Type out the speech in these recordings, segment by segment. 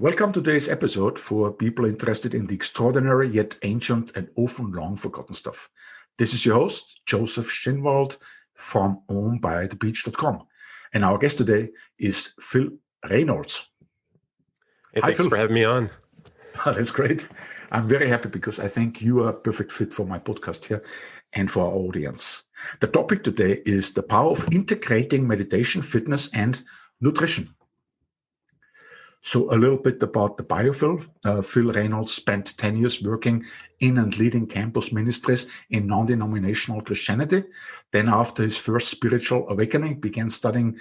Welcome to today's episode for people interested in the extraordinary yet ancient and often long forgotten stuff. This is your host, Joseph Schinwald from ownbythebeach.com. And our guest today is Phil Reynolds. Hey, thanks for having me on. That's great. I'm very happy because I think you are a perfect fit for my podcast here and for our audience. The topic today is the power of integrating meditation, fitness, and nutrition. So a little bit about the bio Phil. Phil Reynolds spent 10 years working in and leading campus ministries in non-denominational Christianity. Then after his first spiritual awakening, began studying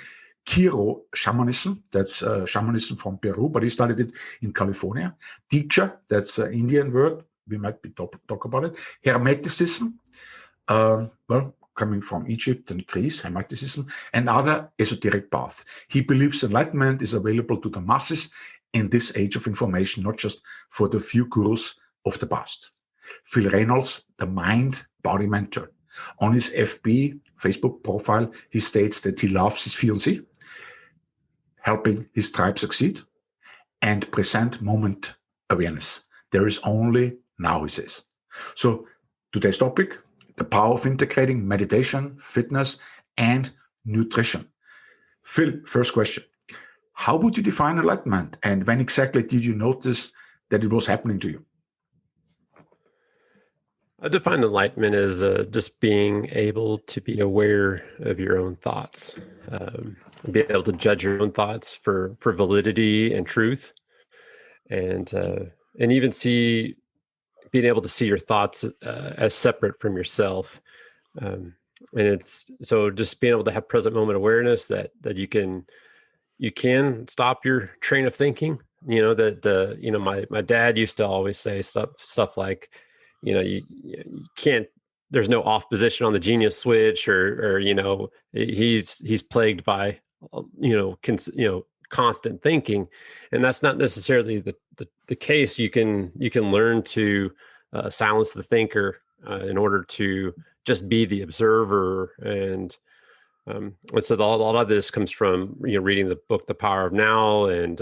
Q'ero Shamanism. That's shamanism from Peru, but he studied it in California. Deeksha, that's an Indian word. We might talk about it. Hermeticism, coming from Egypt and Greece, Hermeticism, and other esoteric paths. He believes enlightenment is available to the masses in this age of information, not just for the few gurus of the past. Phil Reynolds, the mind-body mentor. On his Facebook profile, he states that he loves his fiancé, helping his tribe succeed, and present moment awareness. There is only now, he says. So today's topic, the power of integrating meditation, fitness, and nutrition. Phil, first question. How would you define enlightenment? And when exactly did you notice that it was happening to you? I define enlightenment as just being able to be aware of your own thoughts, be able to judge your own thoughts for validity and truth, and even being able to see your thoughts as separate from yourself. And it's so just being able to have present moment awareness that you can stop your train of thinking. My dad used to always say stuff like, you can't, there's no off position on the genius switch, or he's plagued by constant thinking, and that's not necessarily the case. You can learn to silence the thinker in order to just be the observer, and so a lot of this comes from reading the book The Power of Now, and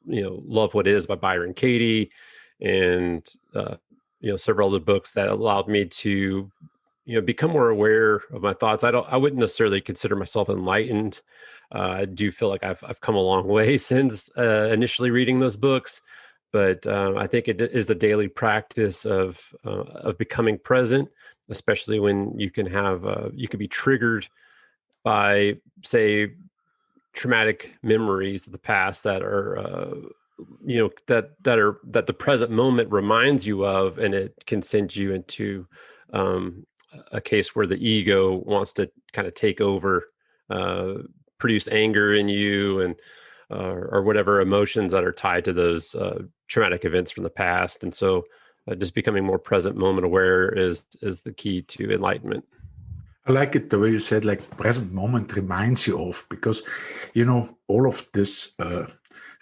Love What Is by Byron Katie, and several other books that allowed me to become more aware of my thoughts. I wouldn't necessarily consider myself enlightened. I do feel like I've come a long way since initially reading those books, but I think it is the daily practice of becoming present, especially when you can be triggered by, say, traumatic memories of the past that are that the present moment reminds you of, and it can send you into a case where the ego wants to kind of take over, produce anger in you, and or whatever emotions that are tied to those traumatic events from the past. And so just becoming more present moment aware is the key to enlightenment. I like it the way you said, like, present moment reminds you of, because all of this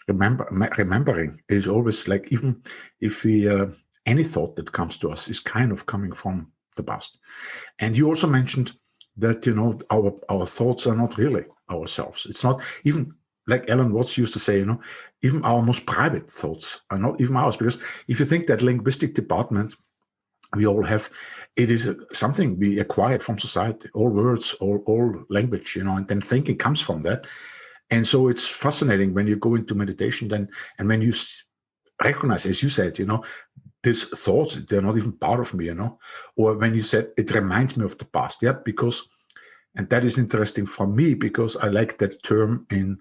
remembering is always like, even if we any thought that comes to us is kind of coming from the past. And you also mentioned that our thoughts are not really ourselves. It's not even, like Alan Watts used to say, even our most private thoughts are not even ours, because if you think that linguistic department we all have, it is something we acquired from society. All words, all language, and then thinking comes from that. And so it's fascinating when you go into meditation then, and when you recognize, as you said, these thoughts, they're not even part of me, or when you said it reminds me of the past. Yeah, because, and that is interesting for me, because I like that term in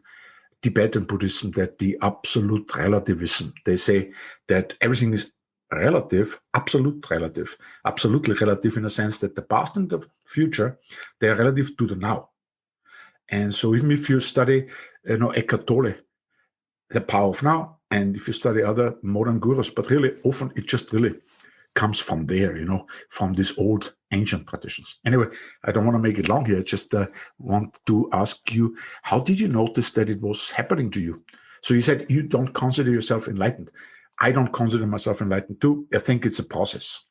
Tibetan Buddhism, that the absolute relativism. They say that everything is relative, absolutely relative, in a sense that the past and the future, they are relative to the now. And so even if you study, Eckhart Tolle, The Power of Now, and if you study other modern gurus, but really often it just really comes from there, from these old ancient traditions. Anyway, I don't want to make it long here. I just want to ask you, how did you notice that it was happening to you? So you said you don't consider yourself enlightened. I don't consider myself enlightened too. I think it's a process.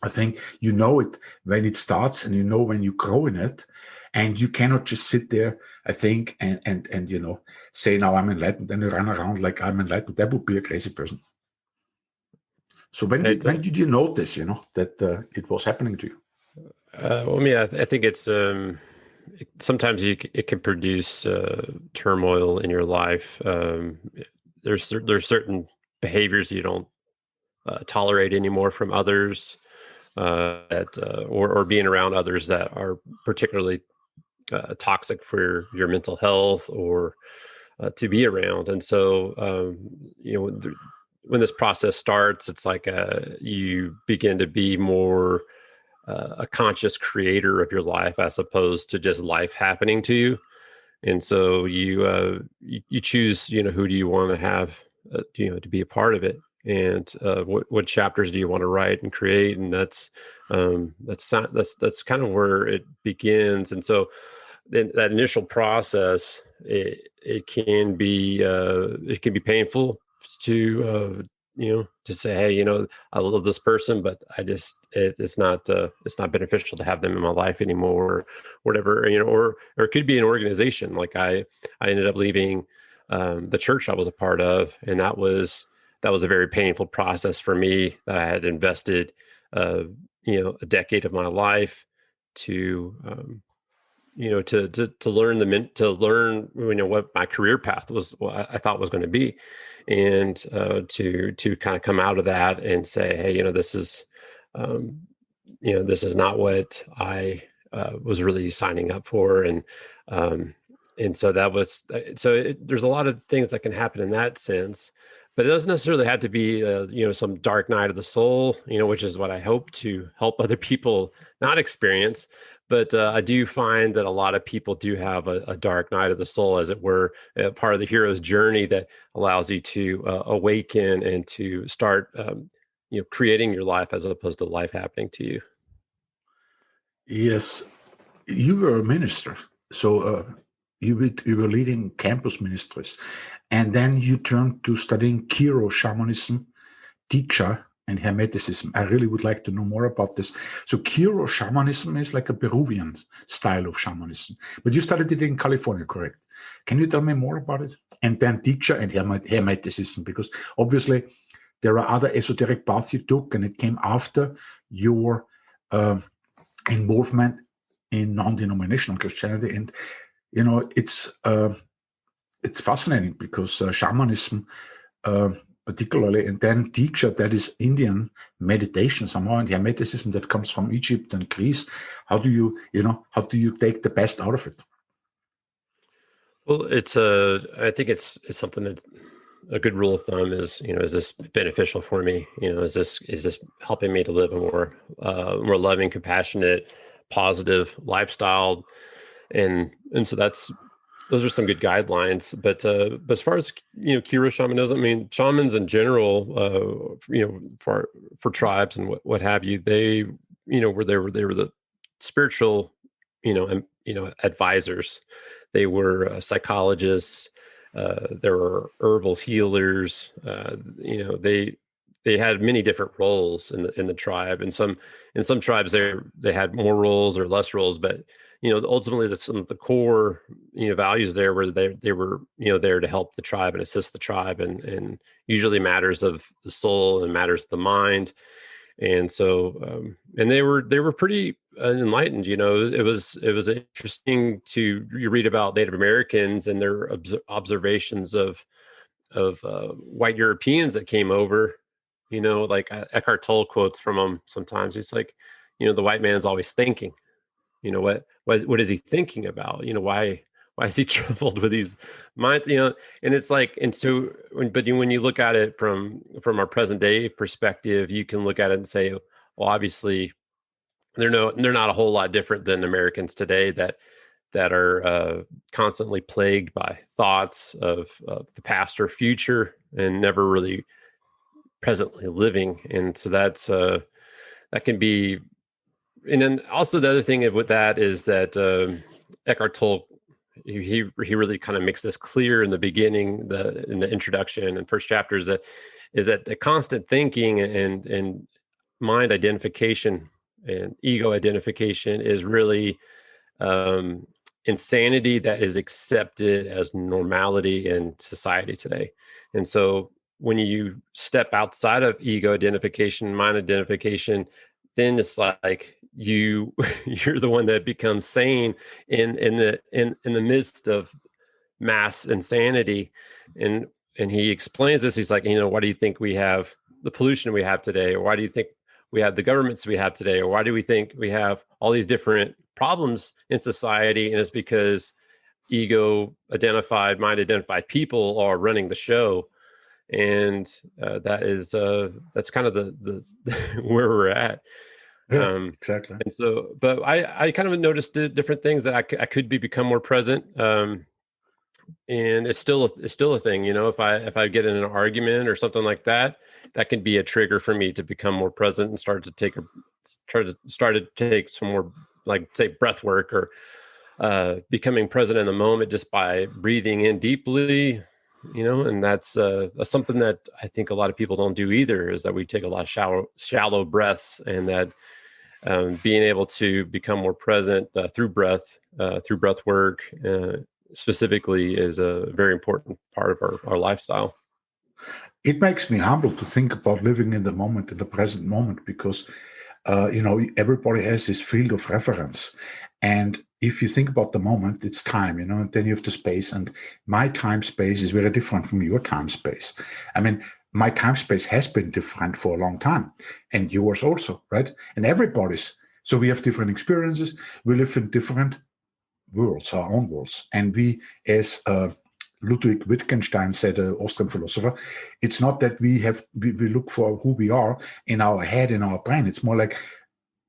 I think it when it starts, and when you grow in it. And you cannot just sit there, I think, and say, now I'm enlightened, and you run around like I'm enlightened. That would be a crazy person. So when did you notice, that it was happening to you? I think it's sometimes it can produce turmoil in your life. There's certain behaviors you don't tolerate anymore from others, or being around others that are particularly toxic for your mental health or to be around. And so, when this process starts, it's like you begin to be more a conscious creator of your life as opposed to just life happening to you. And so you choose, who do you want to have, to be a part of it, and what chapters do you want to write and create, and that's kind of where it begins. And so then that initial process, it can be painful to to say, hey, I love this person, but it's not beneficial to have them in my life anymore, or whatever, or it could be an organization. Like I ended up leaving the church I was a part of, and that was a very painful process for me, that I had invested a decade of my life to learn what my career path was, what I thought was going to be, and to kind of come out of that and say, hey, this is not what I was really signing up for, and so there's a lot of things that can happen in that sense. But it doesn't necessarily have to be, some dark night of the soul, which is what I hope to help other people not experience. But I do find that a lot of people do have a dark night of the soul, as it were, part of the hero's journey that allows you to awaken and to start, creating your life as opposed to life happening to you. Yes, you were a minister, so you were leading campus ministries, and then you turned to studying Q'ero Shamanism, Deeksha, and Hermeticism. I really would like to know more about this. So Q'ero Shamanism is like a Peruvian style of shamanism, but you studied it in California, correct? Can you tell me more about it? And then Deeksha and Hermeticism, because obviously there are other esoteric paths you took, and it came after your involvement in non-denominational Christianity. And it's fascinating because shamanism, particularly, and then Deeksha, that is Indian meditation somehow, and Hermeticism that comes from Egypt and Greece. How do you take the best out of it? Well, I think it's something that a good rule of thumb is, is this beneficial for me? Is this helping me to live a more loving, compassionate, positive lifestyle? And so those are some good guidelines. But as far as Q'ero Shamanism, I mean, shamans in general, for tribes and what have you, they were the spiritual, advisors. They were psychologists. There were herbal healers. They had many different roles in the tribe, and in some tribes they had more roles or less roles, but ultimately some of the core values there were they were there to help the tribe and assist the tribe, and usually matters of the soul and matters of the mind. And so and they were pretty enlightened. It was interesting to read about Native Americans and their observations of white Europeans that came over. Like Eckhart Tolle quotes from him sometimes. He's like, the white man's always thinking. What is he thinking about? Why is he troubled with these minds? And it's like, and so, but when you look at it from our present day perspective, you can look at it and say, well, obviously they're not a whole lot different than Americans today that are constantly plagued by thoughts of the past or future and never really presently living. And so that can be. And then also the other thing with that is that Eckhart Tolle, he really kind of makes this clear in the beginning, in the introduction and first chapters, that the constant thinking and mind identification and ego identification is really insanity that is accepted as normality in society today. And so when you step outside of ego identification, mind identification, then it's like you're the one that becomes sane in the midst of mass insanity. And he explains this. He's like, why do you think we have the pollution we have today? Or why do you think we have the governments we have today? Or why do we think we have all these different problems in society? And it's because ego identified, mind identified people are running the show. And that's kind of the where we're at. Yeah, exactly. And so, but I kind of noticed different things that I could become more present. And it's still a thing, if I get in an argument or something like that, that can be a trigger for me to become more present and start to take some more, like, say, breath work, or becoming present in the moment just by breathing in deeply, and that's something that I think a lot of people don't do either, is that we take a lot of shallow breaths, and that being able to become more present through breath work specifically is a very important part of our lifestyle. It makes me humble to think about living in the moment, in the present moment, because everybody has this field of reference. And if you think about the moment, it's time, and then you have the space. And my time space is very different from your time space. I mean, my time space has been different for a long time, and yours also, right? And everybody's. So we have different experiences. We live in different worlds, our own worlds. And we, as Ludwig Wittgenstein said, an Austrian philosopher, it's not that we look for who we are in our head, in our brain. It's more like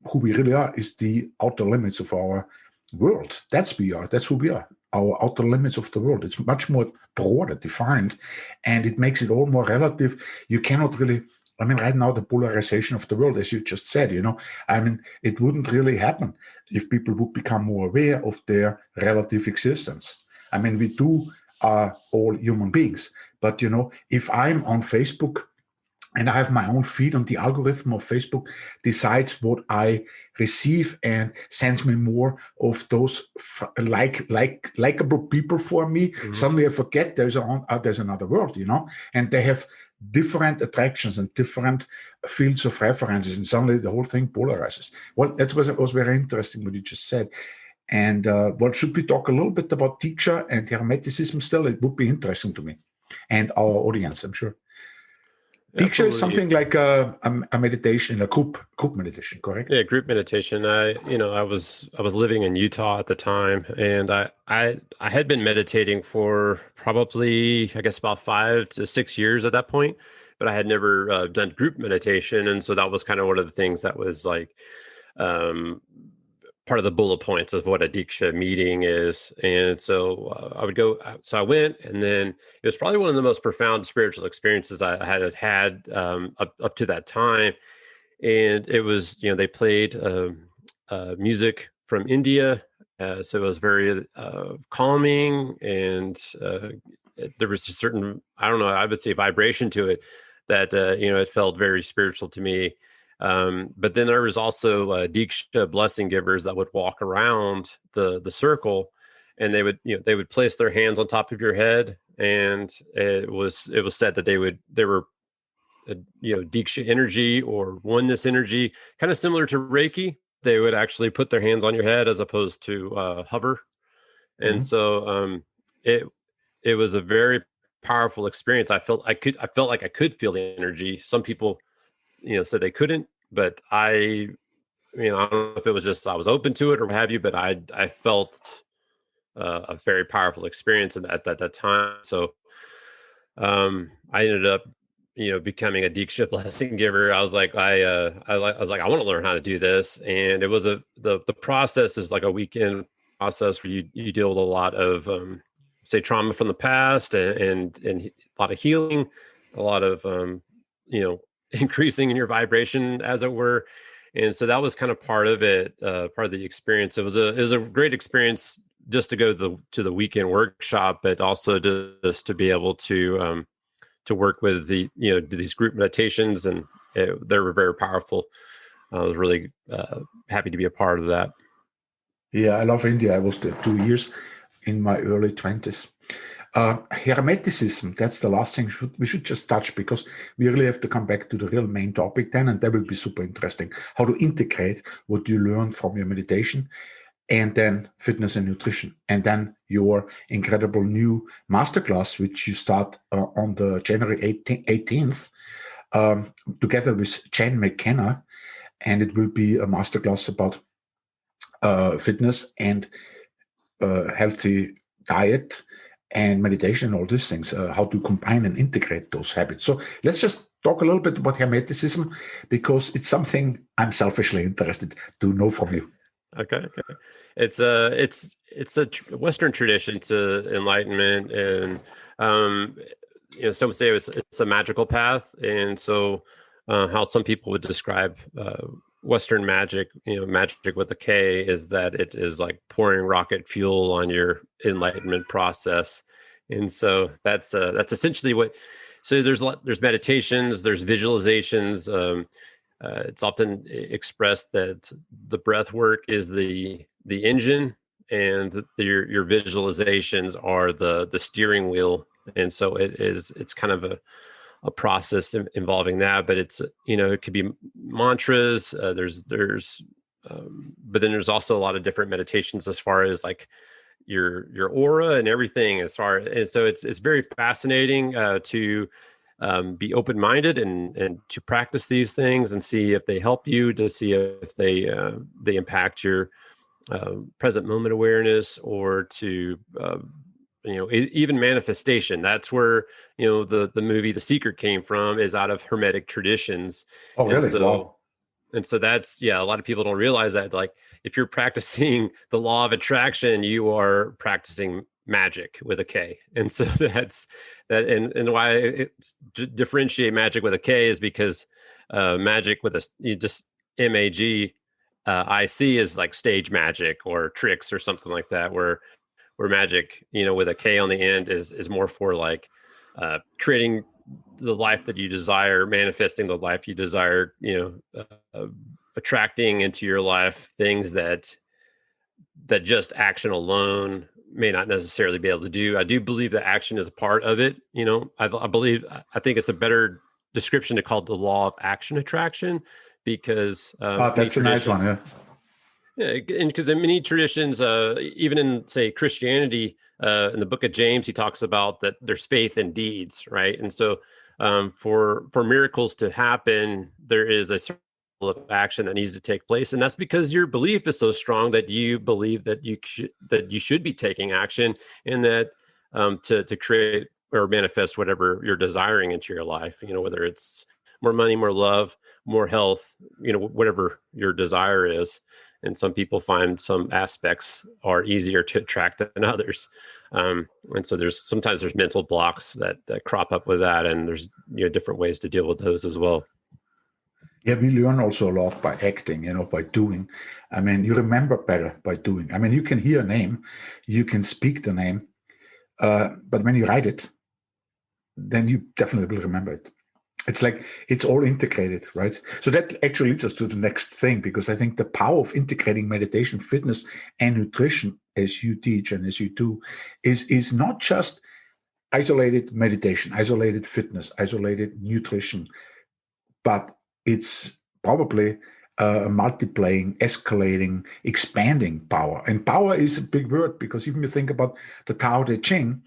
who we really are is the outer limits of our world. That's who we are, our outer limits of the world. It's much more broader, defined, and it makes it all more relative. You cannot really, right now, the polarization of the world, as you just said, it wouldn't really happen if people would become more aware of their relative existence. We are all human beings, but, if I'm on Facebook and I have my own feed, and the algorithm of Facebook decides what I receive and sends me more of those likable people for me. Mm-hmm. Suddenly I forget there's another world, and they have different attractions and different fields of references, and suddenly the whole thing polarizes. Well, that was very interesting what you just said. And should we talk a little bit about Deeksha and Hermeticism still? It would be interesting to me and our audience, I'm sure. Deeksha is something like a meditation, a group meditation, correct? Yeah, group meditation. I was living in Utah at the time, and I had been meditating for probably, I guess, about 5 to 6 years at that point, but I had never done group meditation, and so that was kind of one of the things that was like part of the bullet points of what a Deeksha meeting is. And so I would go, so I went, and then it was probably one of the most profound spiritual experiences I had up to that time. And it was, they played music from India. So it was very calming, and there was a certain, I don't know, I would say vibration to it that, it felt very spiritual to me. But then there was also Deeksha blessing givers that would walk around the circle, and they would place their hands on top of your head, and it was said that they were Deeksha energy or oneness energy, kind of similar to Reiki. They would actually put their hands on your head as opposed to hover, and so it was a very powerful experience. I felt like I could feel the energy. Some people said they couldn't, but I don't know if it was just I was open to it or what have you, but I felt a very powerful experience at that time. So I ended up becoming a Deeksha blessing giver. I was like I want to learn how to do this, and it was the process is like a weekend process where you deal with a lot of say trauma from the past and a lot of healing, a lot of increasing in your vibration, as it were. And so that was kind of part of it, part of the experience. It was a great experience just to go to the weekend workshop, but also just to be able to work with these group meditations, and they were very powerful. I was really happy to be a part of that. Yeah, I love India. I was there 2 years in my early 20s. Hermeticism, that's the last thing we should just touch, because we really have to come back to the real main topic then, and that will be super interesting. How to integrate what you learn from your meditation and then fitness and nutrition. And then your incredible new masterclass, which you start on the January 18th, together with Jen McKenna. And it will be a masterclass about fitness and healthy diet and meditation, all these things, how to combine and integrate those habits. So let's just talk a little bit about Hermeticism, because it's something I'm selfishly interested to know from you. Okay. It's a Western tradition to enlightenment, and some say it's a magical path, and so how some people would describe Western magic, magic with a K, is that it is like pouring rocket fuel on your enlightenment process. And so that's essentially what. So there's meditations, there's visualizations. It's often expressed that the breath work is the engine, and your visualizations are the steering wheel. And so it's kind of a process involving that, but it's, it could be mantras. But then there's also a lot of different meditations as far as like your aura and everything. And so it's very fascinating to be open-minded and to practice these things and see if they help you, to see if they impact your present moment awareness, or to even manifestation. That's where the movie The Secret came from, is out of Hermetic traditions. Oh, really? So, wow. And so that's, a lot of people don't realize that, like, if you're practicing the law of attraction, you are practicing magic with a K. And so that's that. And why it's differentiate magic with a K is because magic with just MAG, IC is like stage magic or tricks or something like that, where magic, with a K on the end is more for like creating the life that you desire, manifesting the life you desire, attracting into your life things that just action alone may not necessarily be able to do. I do believe that action is a part of it. I think it's a better description to call it the law of action attraction, because that's a nice one. Yeah. Yeah, and because in many traditions, even in, say, Christianity, in the book of James, he talks about that there's faith in deeds, right? And so for miracles to happen, there is a certain level of action that needs to take place. And that's because your belief is so strong that you believe that you should be taking action, and that to create or manifest whatever you're desiring into your life, whether it's more money, more love, more health, whatever your desire is. And some people find some aspects are easier to attract than others. And so sometimes there's mental blocks that crop up with that. And there's, different ways to deal with those as well. Yeah, we learn also a lot by acting, by doing. I mean, you remember better by doing. I mean, you can hear a name, you can speak the name, but when you write it, then you definitely will remember it. It's like it's all integrated, right? So that actually leads us to the next thing, because I think the power of integrating meditation, fitness, and nutrition, as you teach and as you do, is not just isolated meditation, isolated fitness, isolated nutrition, but it's probably multiplying, escalating, expanding power. And power is a big word, because even if you think about the Tao Te Ching,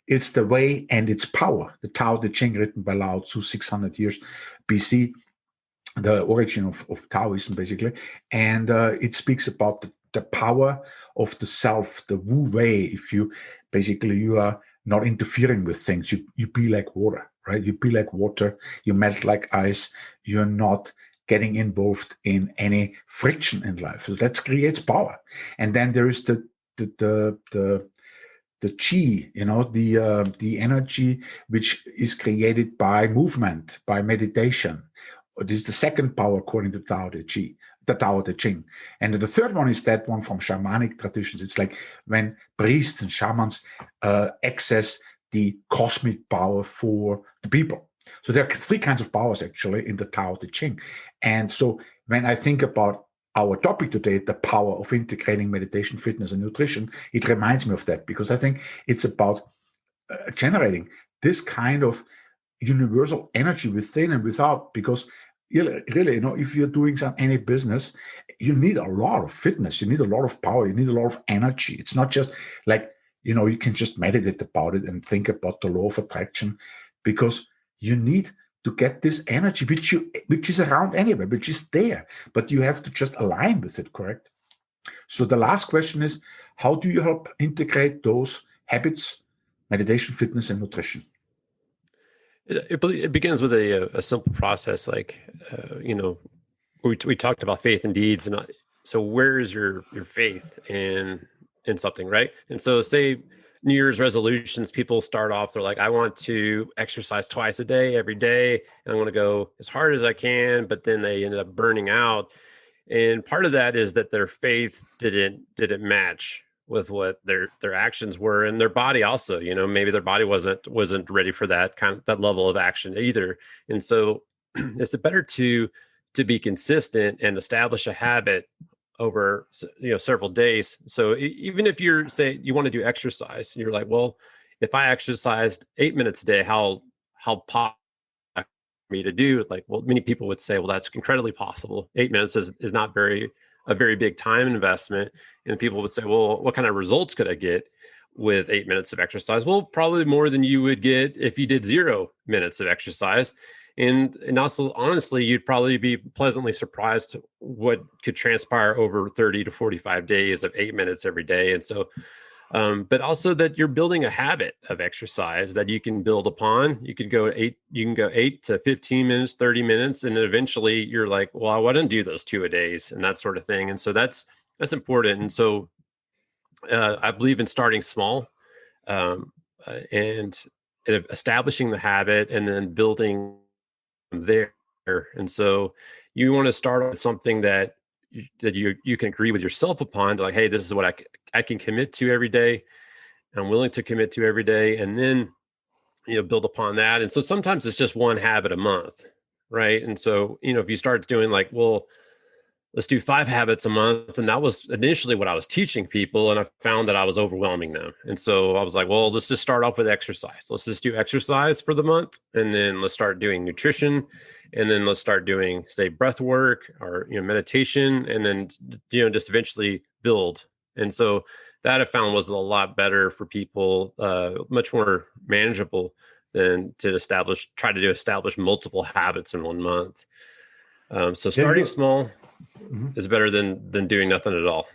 it's the way and its power. The Tao Te Ching, written by Lao Tzu 600 years BC, the origin of Taoism, basically. And it speaks about the power of the self, the Wu Wei. If you are not interfering with things, you be like water, right? You be like water, you melt like ice, you're not getting involved in any friction in life. So that creates power. And then there is the chi, the energy which is created by movement, by meditation. This is the second power according to the Tao Te Ching. And the third one is that one from shamanic traditions. It's like when priests and shamans access the cosmic power for the people. So there are three kinds of powers actually in the Tao Te Ching. And so when I think about our topic today, the power of integrating meditation, fitness, and nutrition, it reminds me of that, because I think it's about generating this kind of universal energy within and without. Because really, if you're doing any business, you need a lot of fitness, you need a lot of power, you need a lot of energy. It's not just like, you can just meditate about it and think about the law of attraction, because you need to get this energy, which is around anyway, which is there, but you have to just align with it, correct? So the last question is, how do you help integrate those habits, meditation, fitness, and nutrition? It begins with a simple process, like, we talked about faith and deeds, and so where is your faith in something, right? And so say New Year's resolutions, people start off, they're like, I want to exercise twice a day, every day, and I want to go as hard as I can, but then they ended up burning out. And part of that is that their faith didn't match with what their actions were, and their body also, maybe their body wasn't ready for that level of action either. And so it's better to be consistent and establish a habit over several days. So even if you're, say, you want to do exercise, you're like, well, if I exercised 8 minutes a day, how possible me to do? Like, well, many people would say, well, that's incredibly possible. 8 minutes is not a very big time investment. And people would say, well, what kind of results could I get with 8 minutes of exercise? Well, probably more than you would get if you did 0 minutes of exercise. And also, honestly, you'd probably be pleasantly surprised what could transpire over 30 to 45 days of 8 minutes every day. And so, but also that you're building a habit of exercise that you can build upon. You can go 8 to 15 minutes, 30 minutes, and then eventually you're like, well, I wouldn't do those 2 a days and that sort of thing. And so that's important. And so I believe in starting small, and establishing the habit and then building there. And so you want to start with something that you can agree with yourself upon, like, hey, this is what I can commit to every day. I'm willing to commit to every day, and then build upon that. And so sometimes it's just one habit a month, right? And so if you start doing like, well, let's do 5 habits a month, and that was initially what I was teaching people, and I found that I was overwhelming them. And so I was like, well, let's just start off with exercise. Let's just do exercise for the month, and then let's start doing nutrition, and then let's start doing, say, breath work or meditation, and then just eventually build. And so that I found was a lot better for people, much more manageable than to try to establish multiple habits in 1 month. So starting small is better than doing nothing at all.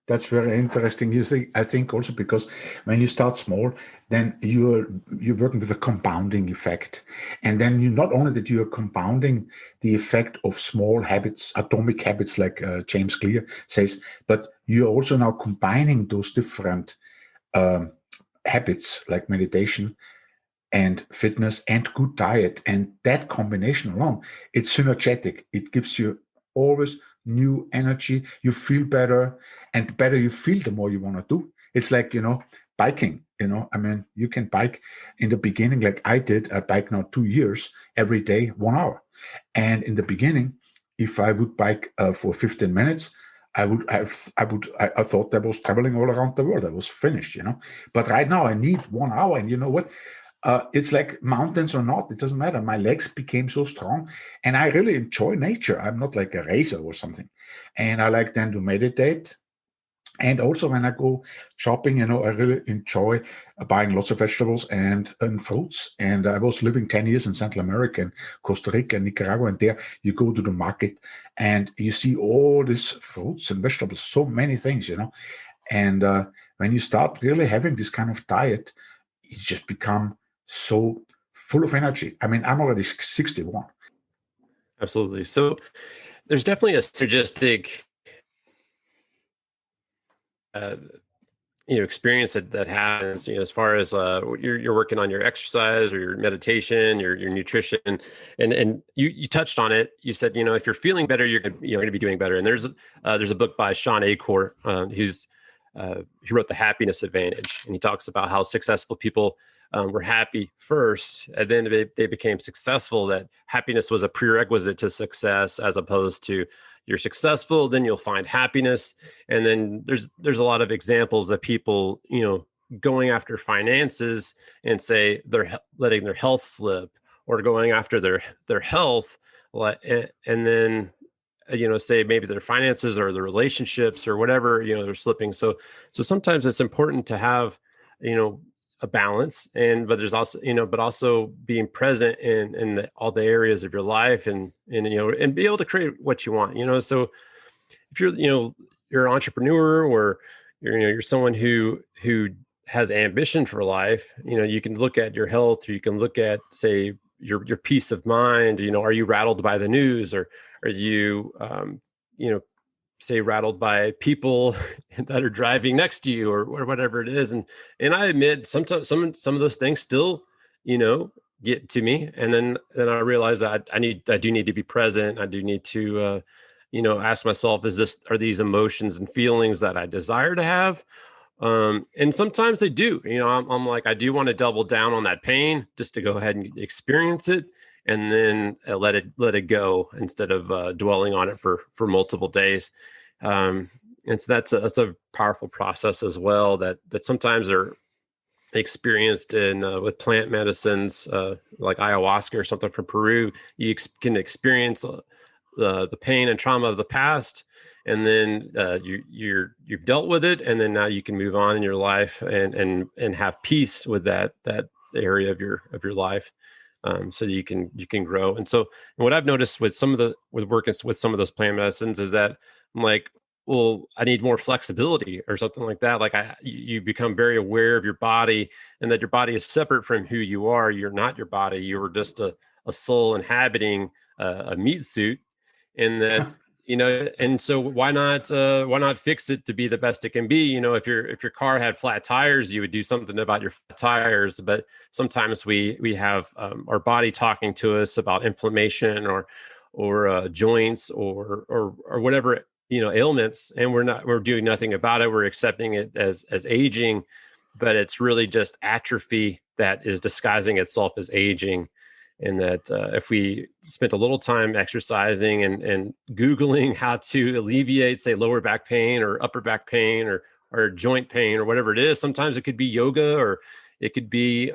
That's very interesting. I think also because when you start small, then you're working with a compounding effect, and then you not only that you are compounding the effect of small habits, atomic habits, like James Clear says, but you're also now combining those different habits like meditation and fitness and good diet, and that combination alone, it's synergetic. It gives you always new energy. You feel better, and the better you feel, the more you want to do. It's like, biking, you can bike in the beginning, like I did. I bike now 2 years, every day, 1 hour. And in the beginning, if I would bike for 15 minutes, I thought I was traveling all around the world. I was finished, But right now I need 1 hour, and you know what? It's like mountains or not, it doesn't matter. My legs became so strong, and I really enjoy nature. I'm not like a racer or something. And I like then to meditate. And also when I go shopping, I really enjoy buying lots of vegetables and fruits. And I was living 10 years in Central America, in Costa Rica and Nicaragua. And there you go to the market and you see all these fruits and vegetables, so many things, And when you start really having this kind of diet, you just become so full of energy. I mean, I'm already 61. Absolutely. So there's definitely a synergistic experience that happens, as far as you're working on your exercise or your meditation, your nutrition, and you touched on it. You said, if you're feeling better, you're going to be doing better. And there's a book by Sean Acor, he wrote The Happiness Advantage, and he talks about how successful people were happy first, and then they became successful. That happiness was a prerequisite to success, as opposed to you're successful, then you'll find happiness. And then there's a lot of examples of people, going after finances and say they're letting their health slip, or going after their health, and then say maybe their finances or their relationships or whatever, they're slipping. So sometimes it's important to have, a balance, but there's also, but also being present in all the areas of your life, and be able to create what you want, so if you're an entrepreneur, or you're someone who has ambition for life, you can look at your health, or you can look at, say, your peace of mind. Are you rattled by the news, or are you, say, rattled by people that are driving next to you, or whatever it is. And I admit sometimes some of those things still, get to me. And then I realize that I do need to be present. I do need to, ask myself, are these emotions and feelings that I desire to have? And sometimes they do, I'm like, I do want to double down on that pain just to go ahead and experience it, and then let it go, instead of dwelling on it for multiple days. And so that's a powerful process as well, that sometimes are experienced in with plant medicines, like ayahuasca or something from Peru. You can experience the pain and trauma of the past, and then you've dealt with it, and then now you can move on in your life and have peace with that area of your life, so that you can grow. And what I've noticed with working with some of those plant medicines is that I'm like, well, I need more flexibility or something like that. Like you become very aware of your body, and that your body is separate from who you are. You're not your body. You're just a soul inhabiting a meat suit, and that. And so why not fix it to be the best it can be? If your car had flat tires, you would do something about your flat tires. But sometimes we have our body talking to us about inflammation or joints or whatever, ailments, and we're doing nothing about it. We're accepting it as aging, but it's really just atrophy that is disguising itself as aging. And that if we spent a little time exercising and Googling how to alleviate, say, lower back pain or upper back pain or joint pain or whatever it is, sometimes it could be yoga, or it could be,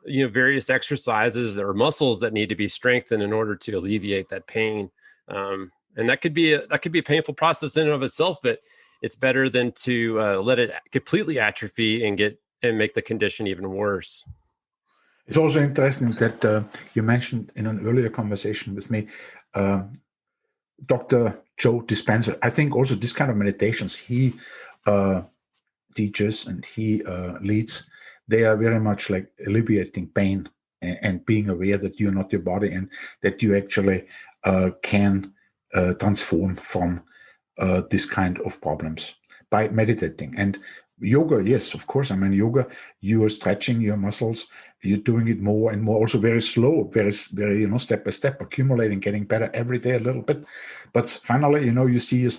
various exercises or muscles that need to be strengthened in order to alleviate that pain. And that could be a painful process in and of itself, but it's better than to let it completely atrophy and make the condition even worse. It's also interesting that you mentioned in an earlier conversation with me, Dr. Joe Dispenza. I think also this kind of meditations he teaches and he leads, they are very much like alleviating pain and being aware that you're not your body, and that you actually can transform from this kind of problems by meditating. And yoga, yes, of course. I mean, yoga, you are stretching your muscles, you're doing it more and more, also very slow, very, very, step by step, accumulating, getting better every day a little bit. But finally, you see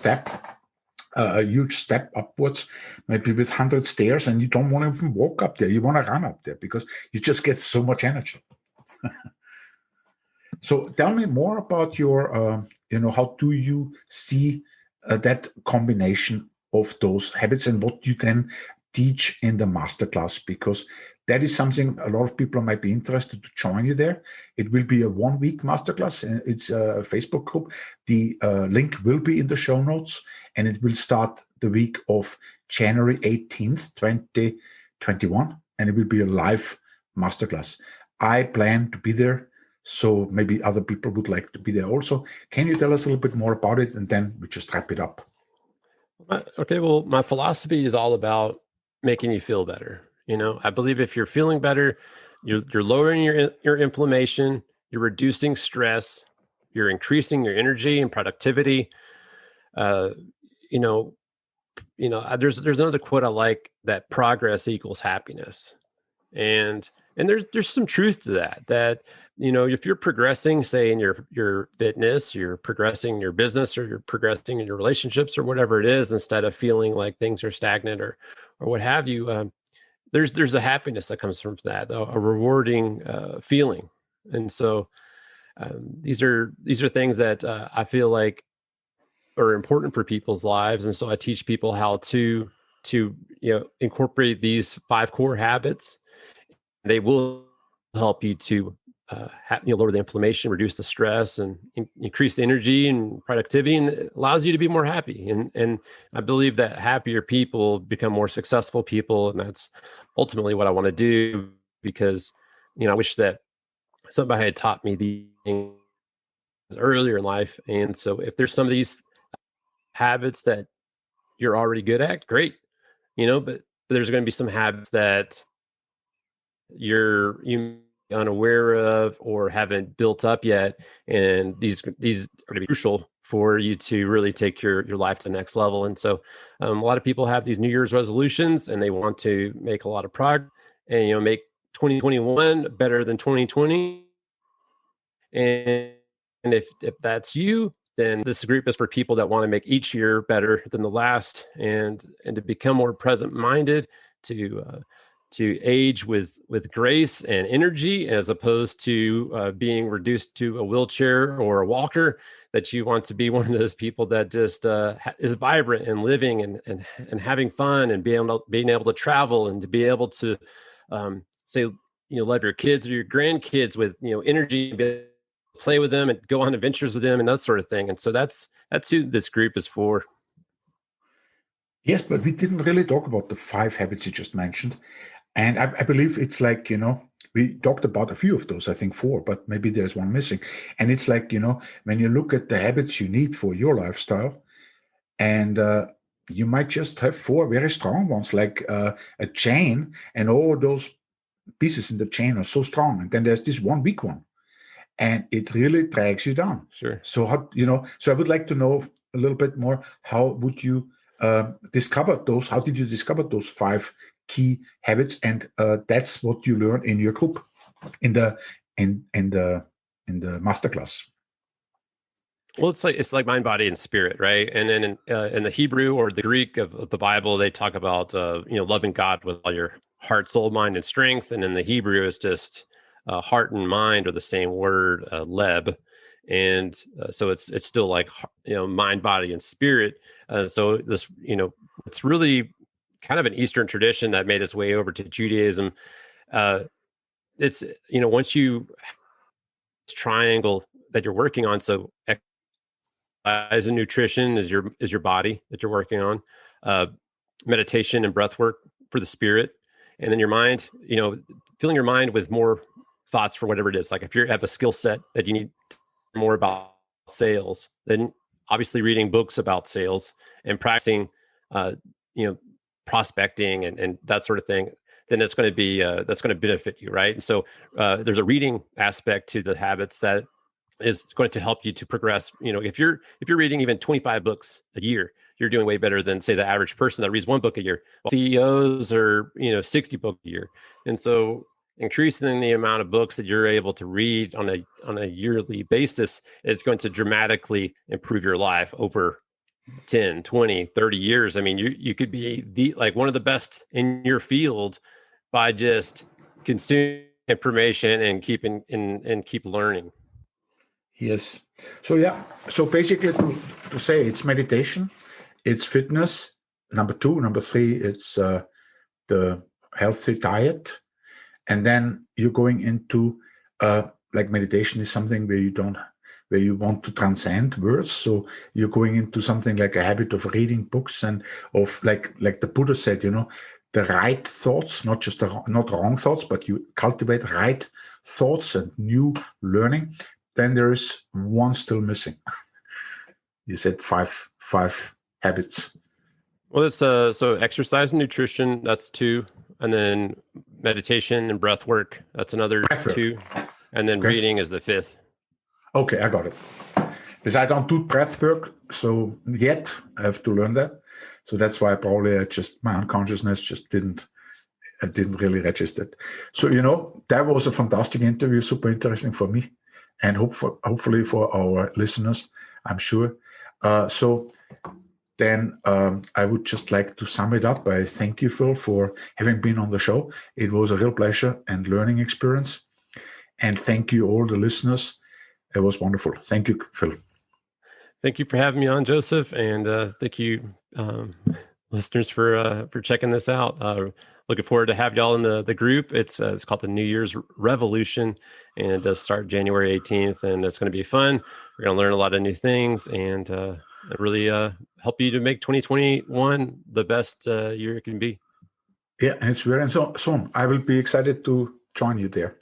a huge step upwards, maybe with 100 stairs, and you don't want to even walk up there. You want to run up there because you just get so much energy. So tell me more about your, how do you see that combination of those habits, and what you then teach in the masterclass? Because that is something a lot of people might be interested to join you there. It will be a 1-week masterclass. It's a Facebook group. The link will be in the show notes, and it will start the week of January 18th, 2021, and it will be a live masterclass. I plan to be there, so maybe other people would like to be there also. Can you tell us a little bit more about it, and then we just wrap it up? Okay, well, my philosophy is all about making you feel better. I believe if you're feeling better, you're lowering your inflammation, you're reducing stress, you're increasing your energy and productivity. There's another quote I like, that progress equals happiness, and there's some truth to that. That if you're progressing, say, in your fitness, you're progressing in your business, or you're progressing in your relationships, or whatever it is, instead of feeling like things are stagnant or what have you, there's a happiness that comes from that, a rewarding feeling. And so these are things that I feel like are important for people's lives. And so I teach people how to incorporate these 5 core habits. They will help you to lower the inflammation, reduce the stress, and increase the energy and productivity, and it allows you to be more happy. And I believe that happier people become more successful people, and that's ultimately what I want to do, because I wish that somebody had taught me these things earlier in life. And so if there's some of these habits that you're already good at, great, but there's going to be some habits that you're unaware of or haven't built up yet, and these are going to be crucial for you to really take your life to the next level. And so a lot of people have these New Year's resolutions, and they want to make a lot of progress and make 2021 better than 2020. And if that's you, then this group is for people that want to make each year better than the last, and to become more present minded, to age with grace and energy, as opposed to being reduced to a wheelchair or a walker. That you want to be one of those people that just is vibrant and living and having fun, and being able to travel, and to be able to say, love your kids or your grandkids with energy, and play with them and go on adventures with them and that sort of thing. And so that's who this group is for. Yes, but we didn't really talk about the 5 habits you just mentioned. And I believe it's like, we talked about a few of those, I think 4, but maybe there's one missing. And it's like, when you look at the habits you need for your lifestyle, and you might just have 4 very strong ones, like a chain, and all those pieces in the chain are so strong. And then there's this one weak one, and it really drags you down. Sure. So so I would like to know a little bit more. How would you discover those? How did you discover those 5 key habits? And that's what you learn in your group, in the masterclass. Well, it's like mind, body, and spirit, right? And then in the Hebrew or the Greek of the Bible, they talk about loving God with all your heart, soul, mind, and strength. And in the Hebrew, it's just heart and mind are the same word, leb, and so it's still like mind, body, and spirit. So this it's really kind of an Eastern tradition that made its way over to Judaism. It's once you triangle that you're working on, so exercise and nutrition is your body that you're working on, meditation and breath work for the spirit, and then your mind, filling your mind with more thoughts for whatever it is. Like if you have a skill set that you need more about sales, then obviously reading books about sales and practicing, prospecting and that sort of thing, then it's going to be that's going to benefit you, right? And so there's a reading aspect to the habits that is going to help you to progress. If you're reading even 25 books a year, you're doing way better than, say, the average person that reads 1 book a year. CEOs are 60 books a year, and so increasing the amount of books that you're able to read on a yearly basis is going to dramatically improve your life over 10, 20, 30 years. I mean, you could be one of the best in your field by just consuming information and keep learning. Yes. So basically to say, it's meditation, it's fitness, number 2, number 3, it's the healthy diet. And then you're going into like meditation is something where you want to transcend words. So you're going into something like a habit of reading books, and of like the Buddha said, the right thoughts, not wrong thoughts, but you cultivate right thoughts and new learning. Then there is one still missing. You said five habits. Well, it's so exercise and nutrition, that's 2. And then meditation and breath work, that's another 2. And then reading is the 5th. Okay, I got it. Because I don't do breath work, so yet I have to learn that. So that's why probably my unconsciousness just didn't really register it. So, that was a fantastic interview, super interesting for me, and hopefully for our listeners, I'm sure. So then I would just like to sum it up by thank you, Phil, for having been on the show. It was a real pleasure and learning experience. And thank you, all the listeners. It was wonderful. Thank you, Phil. Thank you for having me on, Joseph, and thank you, listeners, for checking this out. Looking forward to have y'all in the group. It's called the New Year's Revolution, and it does start January 18th, and it's going to be fun. We're going to learn a lot of new things, and really help you to make 2021 the best year it can be. Yeah, and it's very soon. I will be excited to join you there.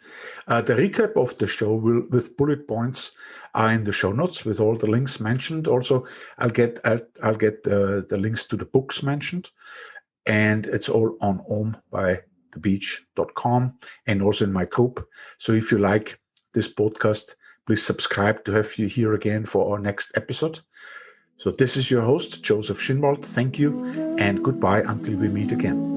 The recap of the show with bullet points are in the show notes with all the links mentioned. Also, I'll get the links to the books mentioned, and it's all on ombythebeach.com and also in my group. So if you like this podcast, please subscribe to have you here again for our next episode. So this is your host, Joseph Schinwald. Thank you, and goodbye until we meet again.